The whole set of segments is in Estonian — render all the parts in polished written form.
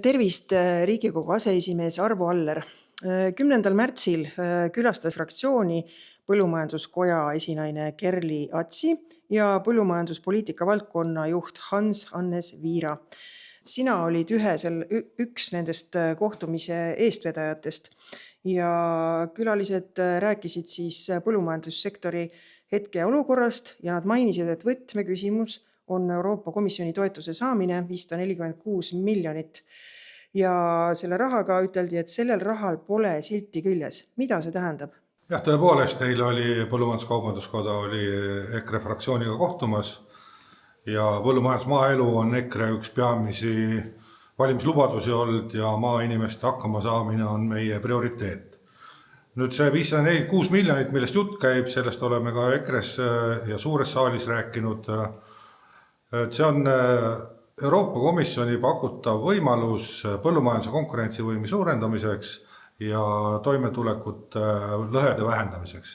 Tervist, Riigikogu aseesimees Arvo Aller. 10. märtsil külastas fraktsiooni Põllumajanduskoja esinaine Kerli Atsi ja põllumajanduspoliitika valdkonna juht Hans-Hannes Viira. Sina olid üks nendest kohtumise eestvedajatest ja külalised rääkisid siis põllumajandussektori hetkeolukorrast ja nad mainisid, et võtmeküsimus on Euroopa Komisjoni toetuse saamine 546 miljonit. Ja selle rahaga üteldi, et sellel rahal pole silti küljes. Mida see tähendab? Jah, tõepoolest, teil oli Põllumajandus-Kaubanduskoda oli EKRE fraktsiooniga kohtumas ja põllumajandusmaaelu on EKRE üks peamisi valimislubadusi olnud ja maainimeste hakkama saamine on meie prioriteet. Nüüd see 546 miljonit, millest jutt käib, sellest oleme ka EKRE-s ja suures saalis rääkinud. See on Euroopa Komisjoni pakutav võimalus põllumajanduse konkurentsivõimi suurendamiseks ja toimetulekut lõhede vähendamiseks.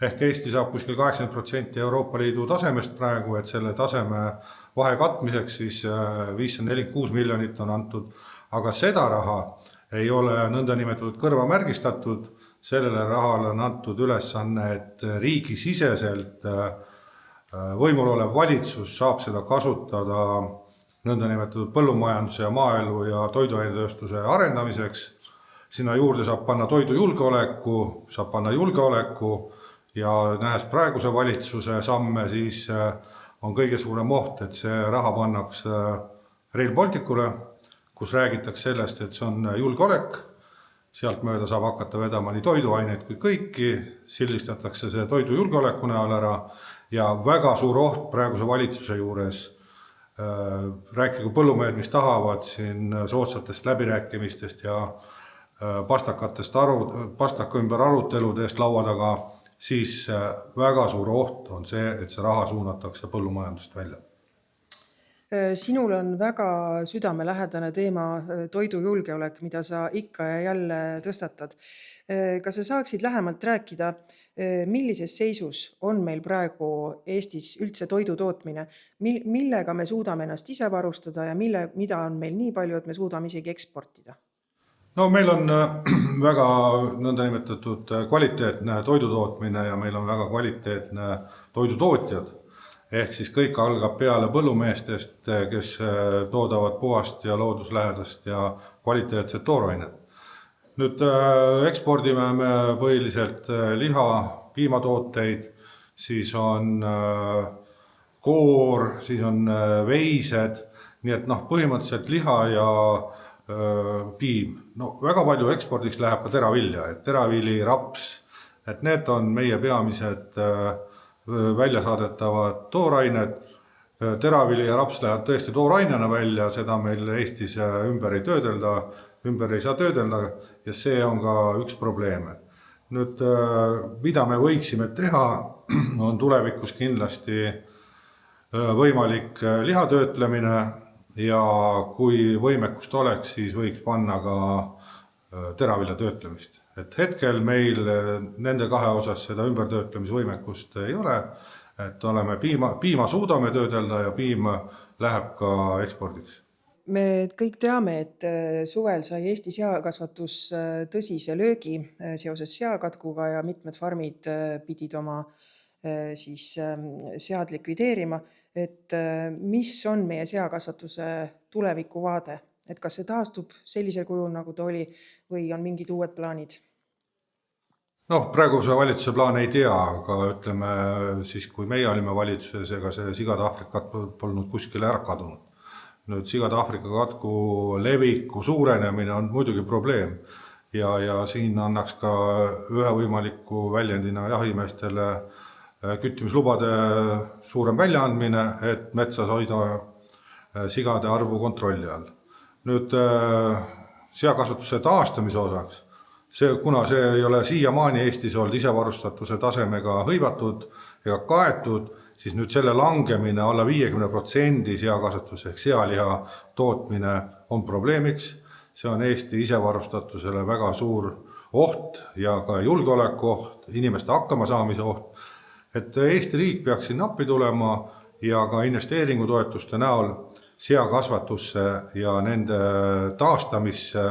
Ehk Eesti saab kuskil 80% Euroopa Liidu tasemest praegu, et selle taseme vahe katmiseks siis 546 miljonit on antud, aga seda raha ei ole nõndanimetatud kõrvamärgistatud, sellele rahale on antud ülesanne, et riigisiseselt võimul olev valitsus saab seda kasutada nõndanimetatud põllumajanduse ja maaelu ja toiduainetööstuse arendamiseks. Sinna juurde saab panna toidujulgeoleku, saab panna julgeoleku ja nähes praeguse valitsuse samme, siis on kõige suurem oht, et see raha pannakse Rail Balticule, kus räägitakse sellest, et see on julgeolek. Sealt mööda saab hakata vedama nii toiduaineid kui kõiki, sillistatakse see toidujulgeoleku näol ära ja väga suur oht praeguse valitsuse juures. Rääkigu põllumehed, mis tahavad siin soodsatest läbirääkimistest ja pastaka ümber aruteludest laua taga, siis väga suur oht on see, et see raha suunatakse põllumajandust välja. Sinul on väga südamelähedane teema toidujulgeolek, mida sa ikka ja jälle tõstatad. Kas sa saaksid lähemalt rääkida, millises seisus on meil praegu Eestis üldse toidu tootmine, millega me suudame ennast ise varustada ja mida on meil nii palju, et me suudame isegi eksportida? No meil on väga nõndanimetatud kvaliteetne toidutootmine ja meil on väga kvaliteetne toidutootjad. Ehk siis kõik algab peale põllumeestest, kes toodavad puhast ja looduslähedast ja kvaliteetset toorainet. Nüüd ekspordime me põhiliselt liha, piimatooteid, siis on koor, siis on veised, nii et põhimõtteliselt liha ja piim. No, väga palju ekspordiks läheb ka teravilja, et teravili, raps, et need on meie peamised välja saadetavad toorained. Teravili ja raps lähevad tõesti toorainena välja, seda meil Eestis ümber ei saa töödelda ja see on ka üks probleeme. Nüüd, mida me võiksime teha, on tulevikus kindlasti võimalik lihatöötlemine ja kui võimekust oleks, siis võiks panna ka teravilja töötlemist. Et hetkel meil nende kahe osas seda ümbertöötlemisvõimekust ei ole, et oleme piima suudame töödelda ja piim läheb ka ekspordiks. Me kõik teame, et suvel sai Eesti seakasvatus tõsise löögi seoses seakatkuga ja mitmed farmid pidid oma sead likvideerima. Et mis on meie seakasvatuse tulevikuvaade? Et kas see taastub sellisel kujul, nagu ta oli või on mingid uued plaanid? No, praeguse valitsuse plaan ei tea, aga ütleme siis, kui meie olime valitsuses, ega see sigade Aafrikat polnud kuskile ära kadunud. Nüüd sigade Aafrika katku leviku suurenemine on muidugi probleem ja siin annaks ka ühe võimaliku väljendina jahimeestele küttimislubade suurem väljaandmine, et metsas hoida sigade arvu kontrolli all. Nüüd seakasvatuse taastamise osaks, kuna see ei ole siiamaani Eestis olnud isevarustatuse tasemega hõivatud ega kaetud, siis nüüd selle langemine alla 50% seakasvatuse ehk sealiha tootmine on probleemiks. See on Eesti isevarustatusele väga suur oht ja ka julgeoleku oht, inimeste hakkama saamise oht. Et Eesti riik peaks siin appi tulema ja ka investeeringutoetuste näol seakasvatusse ja nende taastamisse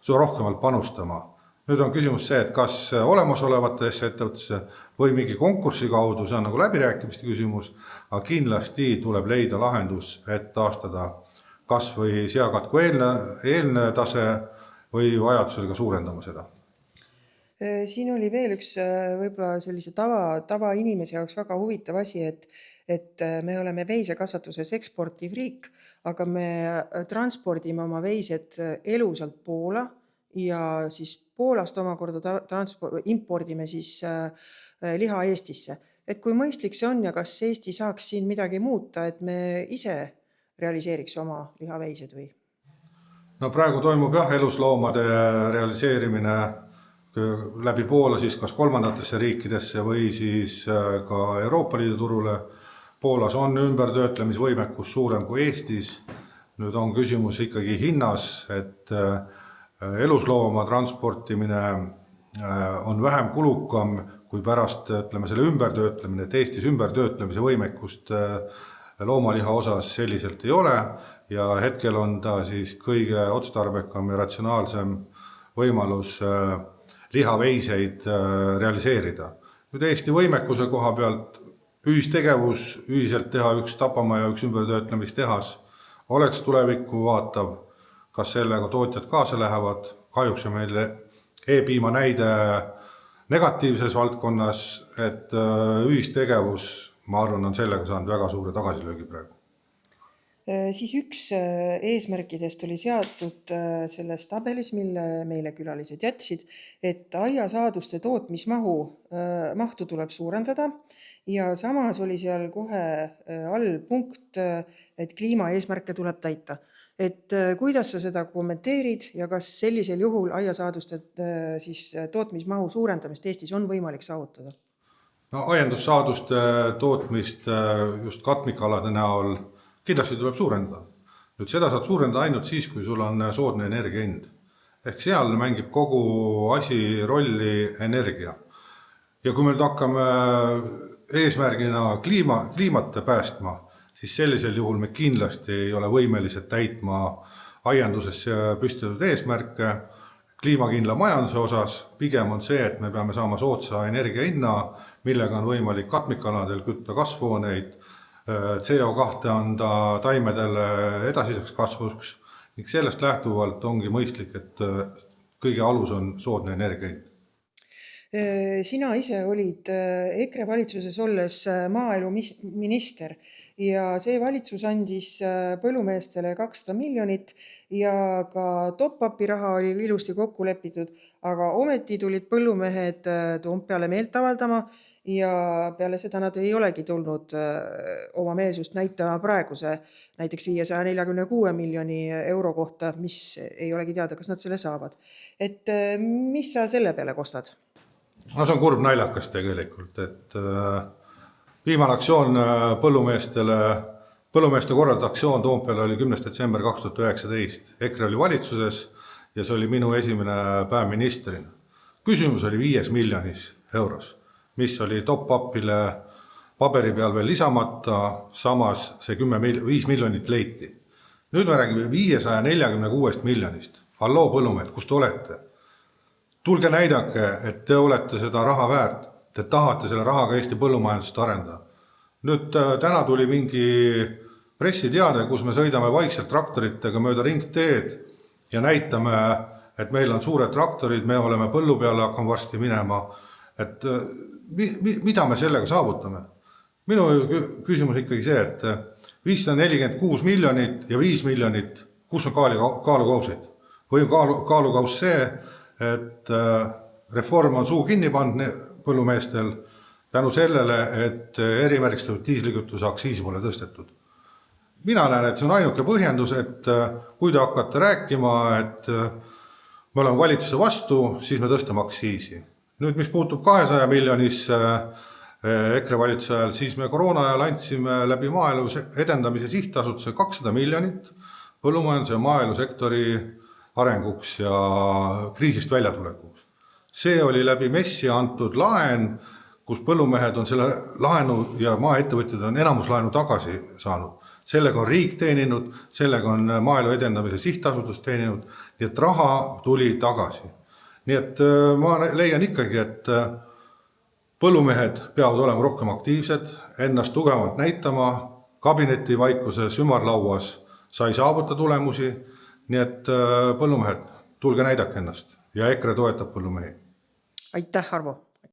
rohkemalt panustama. Nüüd on küsimus see, et kas olemasolevatesse ettevõttesse või mingi konkursi kaudu, see on nagu läbirääkimiste küsimus, aga kindlasti tuleb leida lahendus, et taastada kas või seakatku eelne tase või vajadusel ka suurendama seda. Siin oli veel üks võib-olla sellise tavainimese jaoks väga huvitav asi, et me oleme veisekasvatuses eksportiv riik, aga me transpordime oma veised elusalt Poola ja siis Poolast omakorda impordime siis liha Eestisse. Et kui mõistlik see on ja kas Eesti saaks siin midagi muuta, et me ise realiseeriks oma lihaveised või? No praegu toimub elusloomade realiseerimine läbi Poola siis kas kolmandatesse riikidesse või siis ka Euroopa Liidu turule. Poolas on ümbertöötlemisvõimekus suurem kui Eestis. Nüüd on küsimus ikkagi hinnas, et eluslooma transportimine on vähem kulukam kui pärast selle ümbertöötlemine, et Eestis ümbertöötlemise võimekust loomaliha osas selliselt ei ole ja hetkel on ta siis kõige otstarbekam ja ratsionaalsem võimalus lihaveiseid realiseerida. Nüüd Eesti võimekuse koha pealt ühistegevus, ühiselt teha üks Tapamaa ja üks ümbertöötlemistehas oleks tulevikku vaatav, kas sellega tootjad kaasa lähevad. Kahjuks on meil e-piima näide negatiivses valdkonnas, et ühistegevus, ma arvan, on sellega saanud väga suure tagasilöögi praegu. Siis üks eesmärkidest oli seatud selles tabelis, mille meile külalised jätsid, et aiasaaduste tootmismahtu tuleb suurendada ja samas oli seal kohe all punkt, et kliimaeesmärke tuleb täita. Et kuidas sa seda kommenteerid ja kas sellisel juhul aiasaaduste tootmismahu suurendamist Eestis on võimalik saavutada? No, aiandussaaduste tootmist just katmikalade näol kindlasti tuleb suurendada. Nüüd seda saad suurendada ainult siis, kui sul on soodne energia hind. Ehk seal mängib kogu asi rolli energia. Ja kui me nüüd hakkame eesmärgina kliimat päästma, siis sellisel juhul me kindlasti ei ole võimelised täitma aianduses püstitatud eesmärke. Kliimakindla majanduse osas pigem on see, et me peame saama soodsa energia hinna, millega on võimalik katmikaladel kütta kasvuhooneid, CO2 anda taimedele edasiseks kasvuks ning sellest lähtuvalt ongi mõistlik, et kõige alus on soodne energia hind. Sina ise olid EKRE valitsuses olles maaeluminister ja see valitsus andis põllumeestele 200 miljonit ja ka top-upi raha oli ilusti kokku lepitud, aga ometi tulid põllumehed Toompeale meelt avaldama ja peale seda nad ei olegi tulnud oma meelsust näitama praeguse näiteks 546 miljoni euro kohta, mis ei olegi teada, kas nad selle saavad. Et mis sa selle peale kostad? No see on kurb naljakas tegelikult, et viimane aktsioon põllumeeste korraldatud aktsioon Toompeal oli 10. detsember 2019. EKRE oli valitsuses ja see oli minu esimene päev ministrina. Küsimus oli 5 miljonis euros, mis oli top-upile paberi peal veel lisamata, samas see 5 miljonit leiti. Nüüd me räägime 546 miljonist. Halloo põllumehed, kus te olete? Tulge näidake, et te olete seda raha väärt, te tahate selle rahaga Eesti põllumajandust arendada. Nüüd täna tuli mingi pressiteade, kus me sõidame vaikselt traktoritega mööda ringteed ja näitame, et meil on suured traktorid, me oleme põllu peale hakkama varsti minema. Et mida me sellega saavutame? Minu küsimus ikkagi see, et 546 miljonit ja 5 miljonit, kus on kaalukausid? Või on kaalukaus see, et reform on suu kinni pandud põllumeestel tänu sellele, et erimärgistatud diislikütuse aktsiisi pole tõstetud. Mina näen, et see on ainuke põhjendus, et kui te hakkate rääkima, et me oleme valitsuse vastu, siis me tõstame aktsiisi. Nüüd, mis puutub 200 miljonisse EKRE valitsuse ajal, siis me koroona ajal andsime läbi maaelu edendamise sihtasutuse 200 miljonit põllumajanduse ja maaelusektori arenguks ja kriisist väljatulekuks. See oli läbi messi antud laen, kus põllumehed on selle laenu ja maaettevõtjad on enamuslaenu tagasi saanud. sellega on riik teeninud, sellega on Maaelu Edendamise Sihtasutus teeninud, nii et raha tuli tagasi. Nii et ma leian ikkagi, et põllumehed peavad olema rohkem aktiivsed, ennast tugevalt näitama, kabineti vaikuses, ümarlauas sai saavuta tulemusi, nii et põllumehed, tulge näidake ennast ja EKRE toetab põllumehi. Aitäh, Arvo!